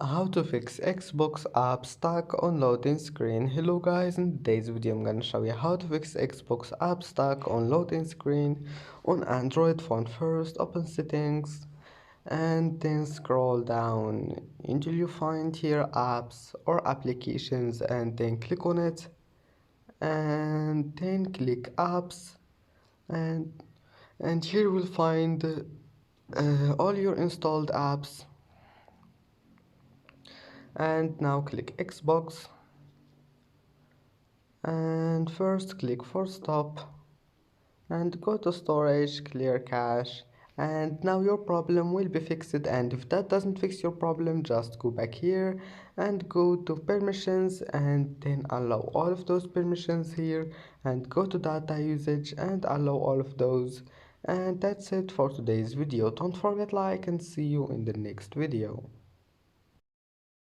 How to fix Xbox app stuck on loading screen. Hello guys, in today's video I'm gonna show you how to fix Xbox app stuck on loading screen on Android phone. First, open settings and then scroll down until you find here apps or applications and then click on it and then click apps and here you will find all your installed apps. And now click Xbox and first click for stop and go to storage, clear cache, and now your problem will be fixed. And if that doesn't fix your problem, just go back here and go to permissions and then allow all of those permissions here and go to data usage and allow all of those. And that's it for today's video. Don't forget like and see you in the next video.